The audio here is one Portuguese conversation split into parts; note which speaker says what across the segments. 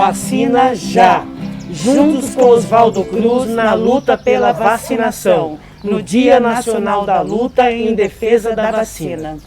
Speaker 1: Vacina já! Juntos com Oswaldo Cruz na luta pela vacinação, no Dia Nacional da Luta em Defesa da Vacina.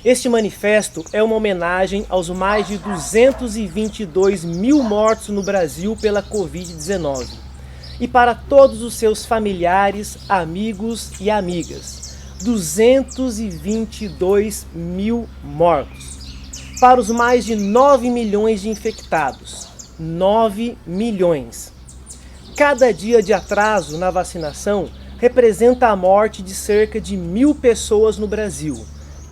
Speaker 2: Este manifesto é uma homenagem aos mais de 222 mil mortos no Brasil pela Covid-19 e para todos os seus familiares, amigos e amigas. 222 mil mortos. Para os mais de 9 milhões de infectados. 9 milhões. Cada dia de atraso na vacinação representa a morte de cerca de 1.000 pessoas no Brasil.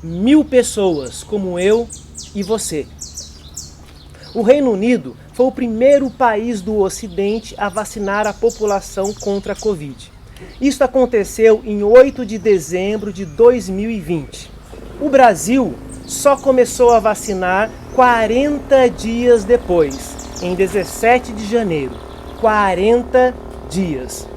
Speaker 2: 1.000 pessoas, como eu e você. O Reino Unido foi o primeiro país do Ocidente a vacinar a população contra a Covid. Isso aconteceu em 8 de dezembro de 2020. O Brasil só começou a vacinar 40 dias depois, em 17 de janeiro. 40 dias.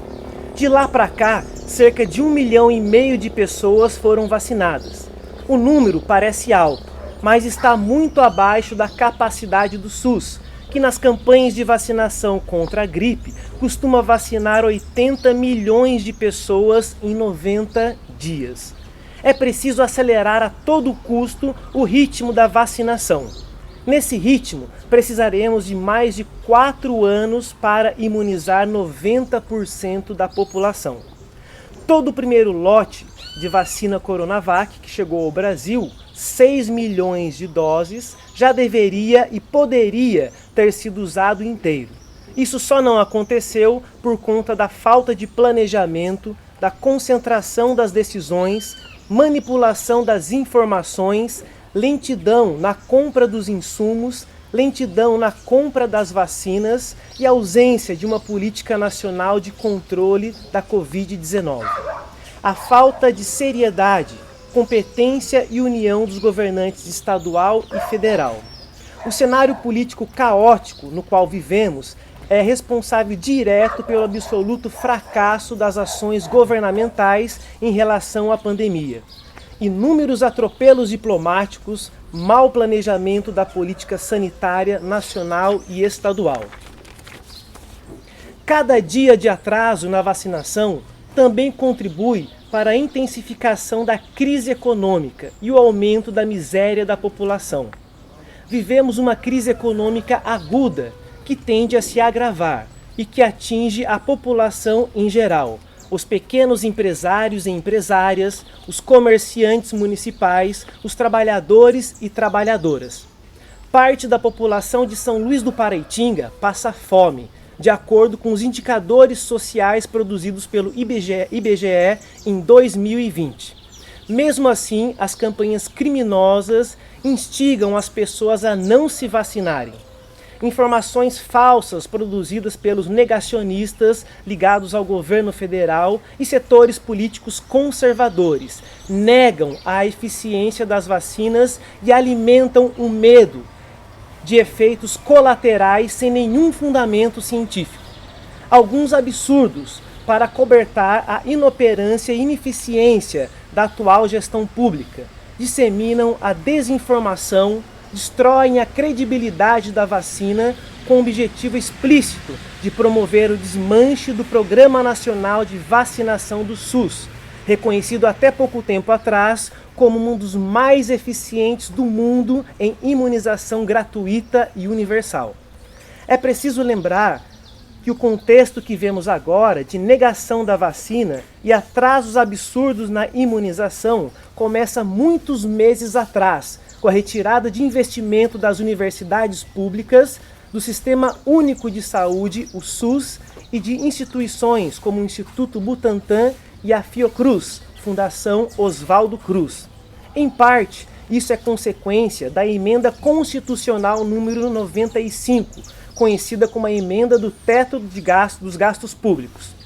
Speaker 2: De lá para cá, cerca de 1,5 milhão de pessoas foram vacinadas. O número parece alto, mas está muito abaixo da capacidade do SUS, que nas campanhas de vacinação contra a gripe costuma vacinar 80 milhões de pessoas em 90 dias. É preciso acelerar a todo custo o ritmo da vacinação. Nesse ritmo, precisaremos de mais de 4 anos para imunizar 90% da população. Todo o primeiro lote de vacina Coronavac que chegou ao Brasil, 6 milhões de doses, já deveria e poderia ter sido usado inteiro. Isso só não aconteceu por conta da falta de planejamento, da concentração das decisões, manipulação das informações, lentidão na compra dos insumos, lentidão na compra das vacinas e ausência de uma política nacional de controle da Covid-19. A falta de seriedade, competência e união dos governantes estadual e federal. O cenário político caótico no qual vivemos é responsável direto pelo absoluto fracasso das ações governamentais em relação à pandemia. Inúmeros atropelos diplomáticos, mau planejamento da política sanitária nacional e estadual. Cada dia de atraso na vacinação também contribui para a intensificação da crise econômica e o aumento da miséria da população. Vivemos uma crise econômica aguda que tende a se agravar e que atinge a população em geral, os pequenos empresários e empresárias, os comerciantes municipais, os trabalhadores e trabalhadoras. Parte da população de São Luís do Paraitinga passa fome, de acordo com os indicadores sociais produzidos pelo IBGE em 2020. Mesmo assim, as campanhas criminosas instigam as pessoas a não se vacinarem. Informações falsas produzidas pelos negacionistas ligados ao governo federal e setores políticos conservadores negam a eficiência das vacinas e alimentam o medo de efeitos colaterais sem nenhum fundamento científico. Alguns absurdos para cobertar a inoperância e ineficiência da atual gestão pública disseminam a desinformação, destroem a credibilidade da vacina com o objetivo explícito de promover o desmanche do Programa Nacional de Vacinação do SUS, reconhecido até pouco tempo atrás como um dos mais eficientes do mundo em imunização gratuita e universal. É preciso lembrar que o contexto que vemos agora de negação da vacina e atrasos absurdos na imunização começa muitos meses atrás, com a retirada de investimento das universidades públicas, do Sistema Único de Saúde, o SUS, e de instituições como o Instituto Butantan e a Fiocruz, Fundação Oswaldo Cruz. Em parte, isso é consequência da emenda constitucional número 95, conhecida como a emenda do teto dos gastos públicos.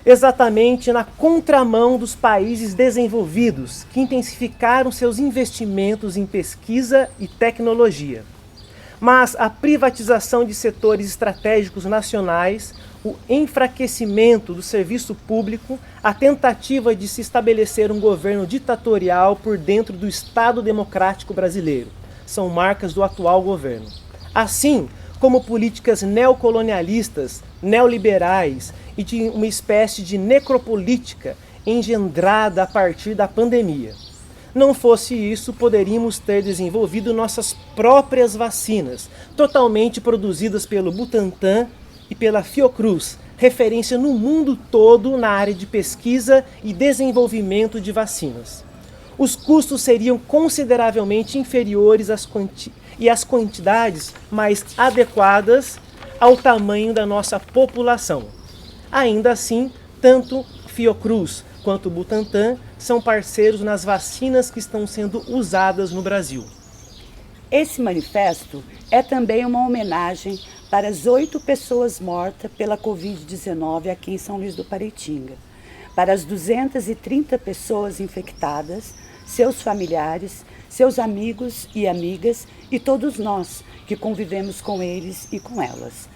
Speaker 2: Exatamente na contramão dos países desenvolvidos, que intensificaram seus investimentos em pesquisa e tecnologia. Mas a privatização de setores estratégicos nacionais, o enfraquecimento do serviço público, a tentativa de se estabelecer um governo ditatorial por dentro do Estado Democrático Brasileiro. são marcas do atual governo. Assim como políticas neocolonialistas, neoliberais e de uma espécie de necropolítica engendrada a partir da pandemia. Não fosse isso, poderíamos ter desenvolvido nossas próprias vacinas, totalmente produzidas pelo Butantan e pela Fiocruz, referência no mundo todo na área de pesquisa e desenvolvimento de vacinas. Os custos seriam consideravelmente inferiores e as quantidades mais adequadas ao tamanho da nossa população. Ainda assim, tanto Fiocruz quanto Butantan são parceiros nas vacinas que estão sendo usadas no Brasil.
Speaker 3: Esse manifesto é também uma homenagem para as 8 pessoas mortas pela Covid-19 aqui em São Luís do Paraitinga, para as 230 pessoas infectadas, seus familiares, seus amigos e amigas e todos nós que convivemos com eles e com elas.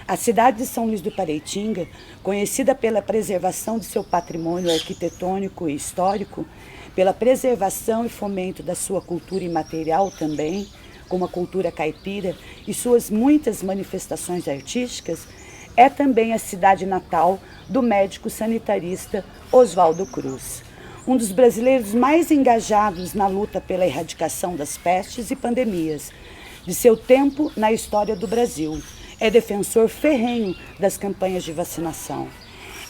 Speaker 3: A cidade de São Luís do Paraitinga, conhecida pela preservação de seu patrimônio arquitetônico e histórico, pela preservação e fomento da sua cultura imaterial também, como a cultura caipira e suas muitas manifestações artísticas, é também a cidade natal do médico sanitarista Oswaldo Cruz, um dos brasileiros mais engajados na luta pela erradicação das pestes e pandemias de seu tempo na história do Brasil. É defensor ferrenho das campanhas de vacinação.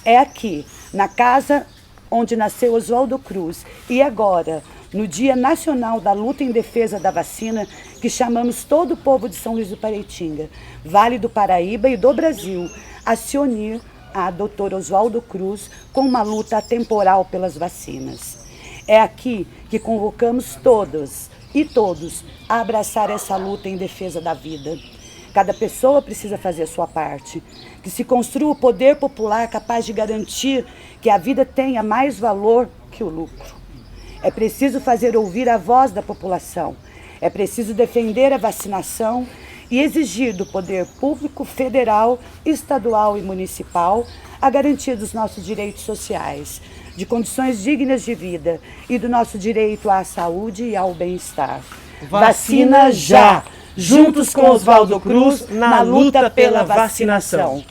Speaker 3: É aqui, na casa onde nasceu Oswaldo Cruz, e agora, no Dia Nacional da Luta em Defesa da Vacina, que chamamos todo o povo de São Luís do Paraitinga, Vale do Paraíba e do Brasil, a se unir a Dr. Oswaldo Cruz com uma luta atemporal pelas vacinas. É aqui que convocamos todas e todos a abraçar essa luta em defesa da vida. Cada pessoa precisa fazer a sua parte, que se construa o poder popular capaz de garantir que a vida tenha mais valor que o lucro. É preciso fazer ouvir a voz da população, é preciso defender a vacinação e exigir do poder público federal, estadual e municipal a garantia dos nossos direitos sociais, de condições dignas de vida e do nosso direito à saúde e ao bem-estar.
Speaker 1: Vacina já! Juntos com Oswaldo Cruz na luta pela vacinação.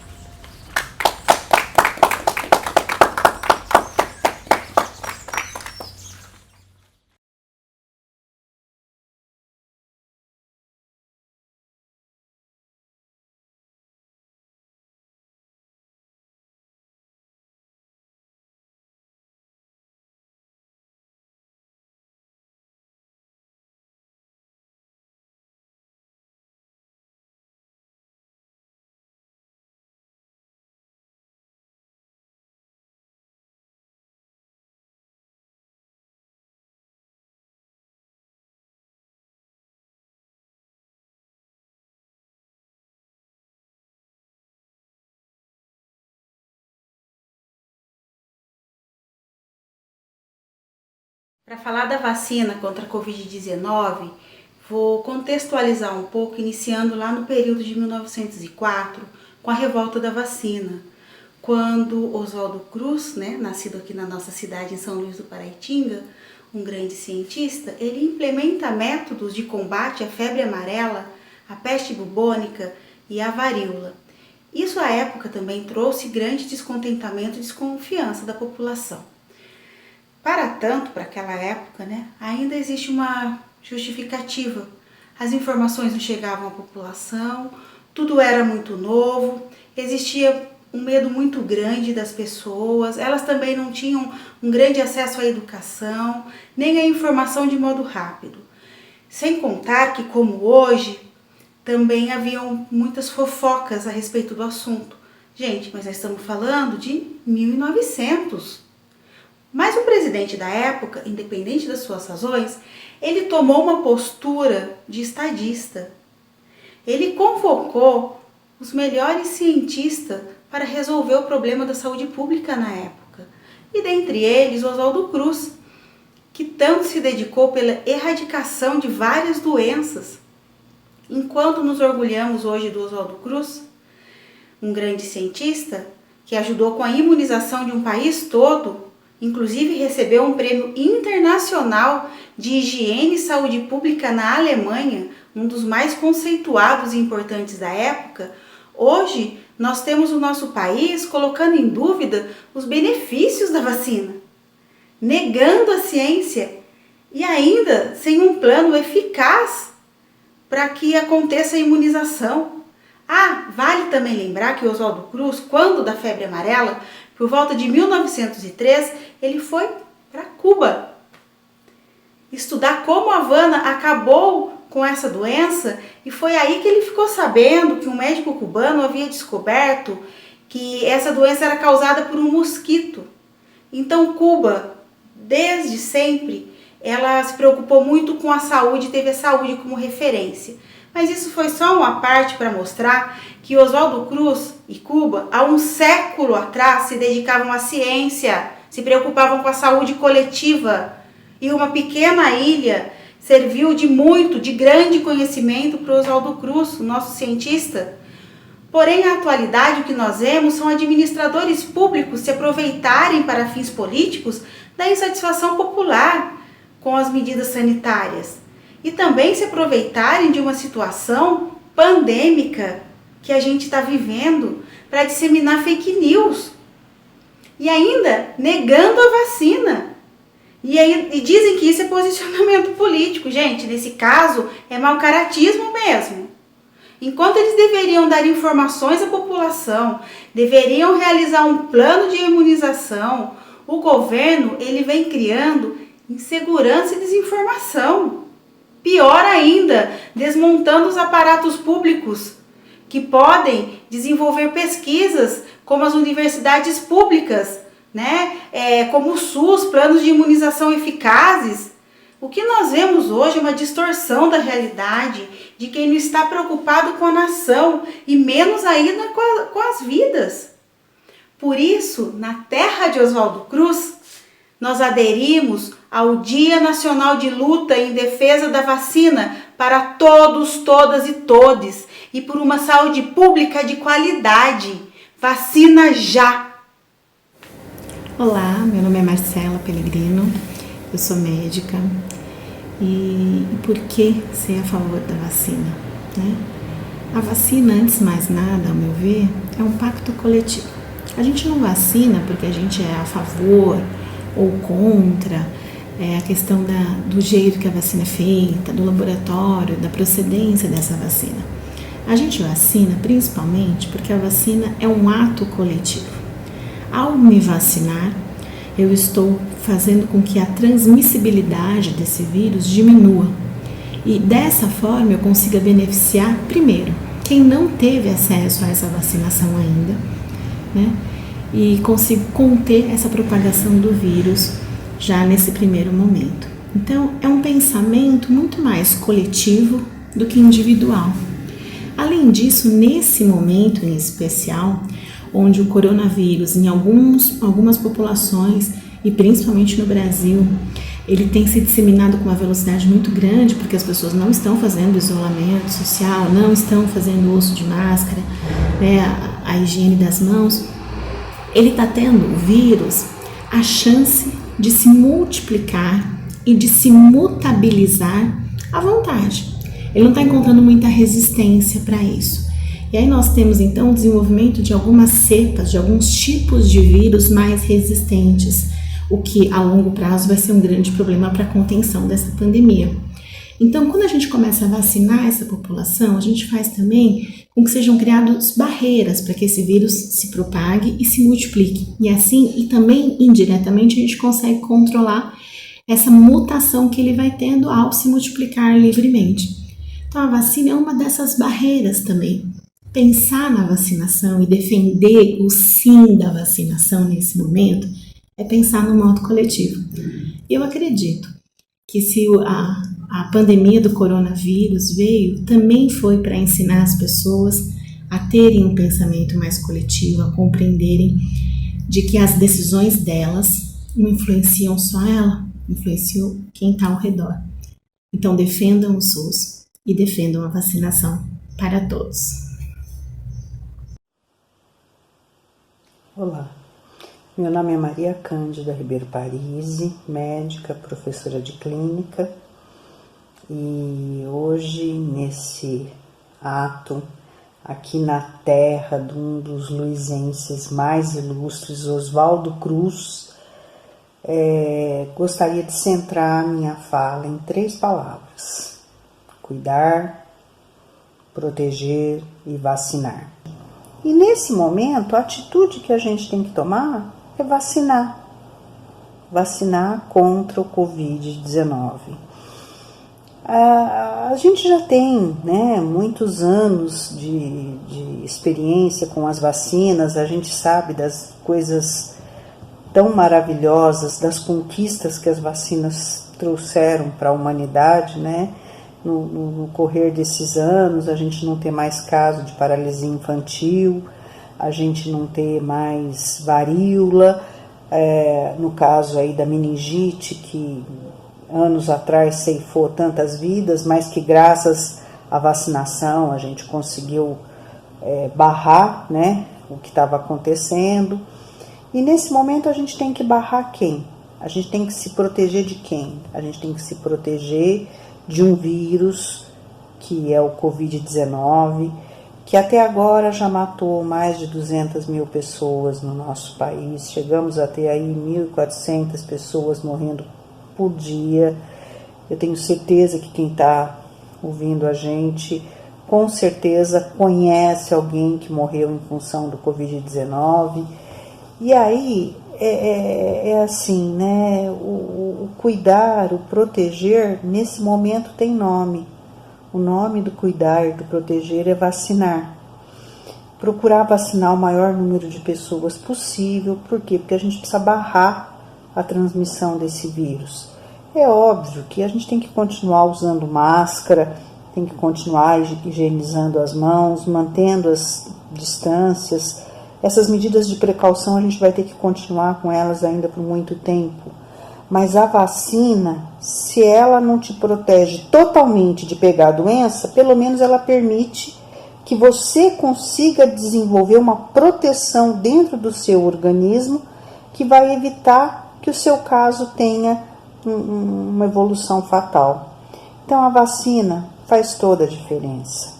Speaker 4: Para falar da vacina contra a Covid-19, vou contextualizar um pouco, iniciando lá no período de 1904, com a revolta da vacina, quando Oswaldo Cruz, nascido aqui na nossa cidade, em São Luís do Paraitinga, um grande cientista, ele implementa métodos de combate à febre amarela, à peste bubônica e à varíola. Isso à época também trouxe grande descontentamento e desconfiança da população. Para tanto, para aquela época, ainda existe uma justificativa. As informações não chegavam à população, tudo era muito novo, existia um medo muito grande das pessoas, elas também não tinham um grande acesso à educação, nem à informação de modo rápido. Sem contar que, como hoje, também haviam muitas fofocas a respeito do assunto. Gente, mas nós estamos falando de 1900. Mas o presidente da época, independente das suas razões, ele tomou uma postura de estadista. Ele convocou os melhores cientistas para resolver o problema da saúde pública na época. E dentre eles, Oswaldo Cruz, que tanto se dedicou pela erradicação de várias doenças. Enquanto nos orgulhamos hoje do Oswaldo Cruz, um grande cientista que ajudou com a imunização de um país todo, inclusive recebeu um prêmio internacional de higiene e saúde pública na Alemanha, um dos mais conceituados e importantes da época, hoje nós temos o nosso país colocando em dúvida os benefícios da vacina, negando a ciência e ainda sem um plano eficaz para que aconteça a imunização. Vale também lembrar que Oswaldo Cruz, quando da febre amarela, por volta de 1903, ele foi para Cuba estudar como a Havana acabou com essa doença, e foi aí que ele ficou sabendo que um médico cubano havia descoberto que essa doença era causada por um mosquito. Então Cuba, desde sempre, ela se preocupou muito com a saúde, teve a saúde como referência. Mas isso foi só uma parte para mostrar que Oswaldo Cruz e Cuba, há um século atrás, se dedicavam à ciência, se preocupavam com a saúde coletiva. E uma pequena ilha serviu de grande conhecimento para Oswaldo Cruz, o nosso cientista. Porém, na atualidade, o que nós vemos são administradores públicos se aproveitarem para fins políticos da insatisfação popular com as medidas sanitárias e também se aproveitarem de uma situação pandêmica que a gente está vivendo para disseminar fake news e ainda negando a vacina. E dizem que isso é posicionamento político. Gente, nesse caso é mau caratismo mesmo. Enquanto eles deveriam dar informações à população, deveriam realizar um plano de imunização, o governo ele vem criando insegurança e desinformação. Pior ainda, desmontando os aparatos públicos que podem desenvolver pesquisas como as universidades públicas, como o SUS, planos de imunização eficazes. O que nós vemos hoje é uma distorção da realidade de quem não está preocupado com a nação e menos ainda com as vidas. Por isso, na terra de Oswaldo Cruz, nós aderimos ao Dia Nacional de Luta em Defesa da Vacina para todos, todas e todes e por uma saúde pública de qualidade. Vacina já!
Speaker 5: Olá, meu nome é Marcela Pellegrino, eu sou médica e por que ser a favor da vacina? A vacina, antes de mais nada, ao meu ver, é um pacto coletivo. A gente não vacina porque a gente é a favor ou contra a questão do jeito que a vacina é feita, do laboratório, da procedência dessa vacina. A gente vacina principalmente porque a vacina é um ato coletivo. Ao me vacinar, eu estou fazendo com que a transmissibilidade desse vírus diminua. E dessa forma eu consiga beneficiar, primeiro, quem não teve acesso a essa vacinação ainda, e consigo conter essa propagação do vírus já nesse primeiro momento. Então, é um pensamento muito mais coletivo do que individual. Além disso, nesse momento em especial, onde o coronavírus, em algumas populações, e principalmente no Brasil, ele tem se disseminado com uma velocidade muito grande, porque as pessoas não estão fazendo isolamento social, não estão fazendo uso de máscara, a higiene das mãos. Ele está tendo, o vírus, a chance de se multiplicar e de se mutabilizar à vontade. Ele não está encontrando muita resistência para isso. E aí nós temos então o desenvolvimento de algumas cepas, de alguns tipos de vírus mais resistentes, o que a longo prazo vai ser um grande problema para a contenção dessa pandemia. Então, quando a gente começa a vacinar essa população, a gente faz também com que sejam criadas barreiras para que esse vírus se propague e se multiplique. E assim, e também indiretamente, a gente consegue controlar essa mutação que ele vai tendo ao se multiplicar livremente. Então, a vacina é uma dessas barreiras também. Pensar na vacinação e defender o sim da vacinação nesse momento é pensar no modo coletivo. Eu acredito que se a pandemia do coronavírus veio, também foi para ensinar as pessoas a terem um pensamento mais coletivo, a compreenderem de que as decisões delas não influenciam só ela, influenciam quem está ao redor. Então defendam o SUS e defendam a vacinação para todos.
Speaker 1: Olá,
Speaker 6: Meu nome é Maria Cândida Ribeiro Parisi, médica, professora de clínica, e hoje, nesse ato, aqui na terra de um dos luizenses mais ilustres, Oswaldo Cruz, gostaria de centrar minha fala em 3 palavras: cuidar, proteger e vacinar. E nesse momento, a atitude que a gente tem que tomar é vacinar. Vacinar contra o Covid-19. A gente já tem, né, muitos anos de experiência com as vacinas, a gente sabe das coisas tão maravilhosas, das conquistas que as vacinas trouxeram para a humanidade, né? No correr desses anos, a gente não ter mais caso de paralisia infantil, a gente não ter mais varíola, no caso aí da meningite, que anos atrás ceifou tantas vidas, mas que graças à vacinação a gente conseguiu barrar, né, o que estava acontecendo. E nesse momento a gente tem que barrar quem? A gente tem que se proteger de quem? A gente tem que se proteger de um vírus que é o Covid-19, que até agora já matou mais de 200 mil pessoas no nosso país. Chegamos a ter aí 1.400 pessoas morrendo por dia. Eu tenho certeza que quem está ouvindo a gente, com certeza conhece alguém que morreu em função do Covid-19. E aí, assim, né, o cuidar, o proteger, nesse momento tem nome. O nome do cuidar e do proteger é vacinar. Procurar vacinar o maior número de pessoas possível. Por quê? Porque a gente precisa barrar a transmissão desse vírus. É óbvio que a gente tem que continuar usando máscara, tem que continuar higienizando as mãos, mantendo as distâncias. Essas medidas de precaução a gente vai ter que continuar com elas ainda por muito tempo. Mas a vacina, se ela não te protege totalmente de pegar a doença, pelo menos ela permite que você consiga desenvolver uma proteção dentro do seu organismo que vai evitar que o seu caso tenha uma evolução fatal. Então a vacina faz toda a diferença.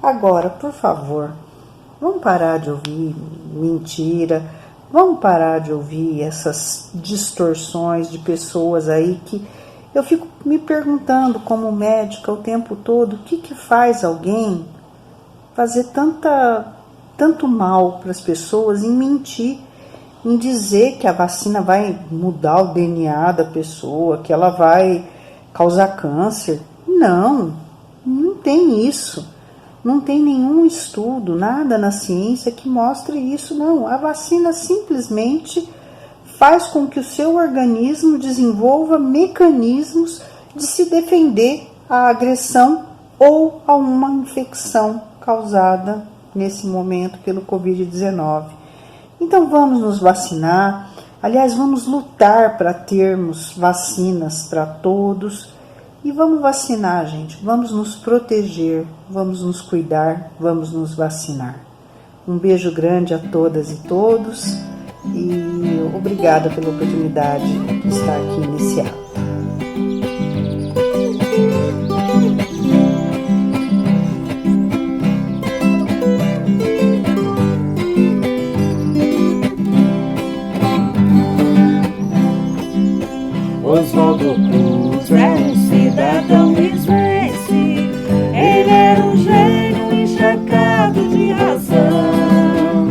Speaker 6: Agora, por favor, vamos parar de ouvir mentira, vamos parar de ouvir essas distorções de pessoas aí que eu fico me perguntando como médica o tempo todo, o que faz alguém fazer tanto mal para as pessoas em mentir, em dizer que a vacina vai mudar o DNA da pessoa, que ela vai causar câncer. Não tem isso. Não tem nenhum estudo, nada na ciência que mostre isso, não. A vacina simplesmente faz com que o seu organismo desenvolva mecanismos de se defender à agressão ou a uma infecção causada nesse momento pelo Covid-19. Então vamos nos vacinar, aliás, vamos lutar para termos vacinas para todos. E vamos vacinar, gente, vamos nos proteger, vamos nos cuidar, vamos nos vacinar. Um beijo grande a todas e todos e obrigada pela oportunidade de estar aqui nesse ato.
Speaker 1: Oswaldo Cruz é um cidadão lisbense, ele era um gênio encharcado de razão.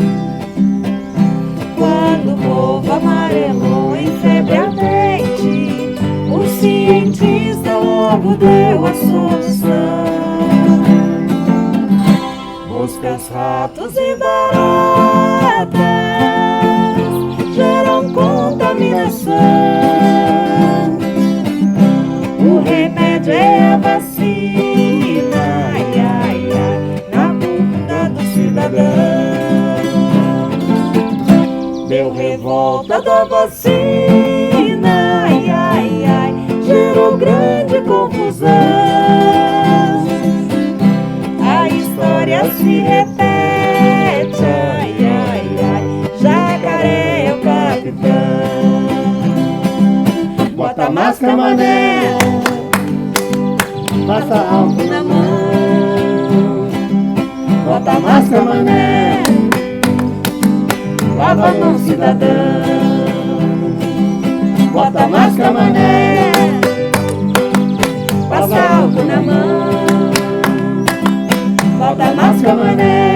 Speaker 1: Quando o povo amarelou em febre ardente, o cientista logo deu a solução. Moscas, ratos e baratas geram contaminação. O remédio é a vacina, ai, ai, ai, na bunda do cidadão. Deu revolta da vacina, ai, ai, ai, gerou grande confusão. A história se repete, ai, ai, ai, jacaré é o
Speaker 7: máscara, mané. Passa álcool na mão. Bota a máscara, mané. Lava a mão, cidadão. Bota a máscara, mané. Passa álcool na mão. Bota a máscara, mané.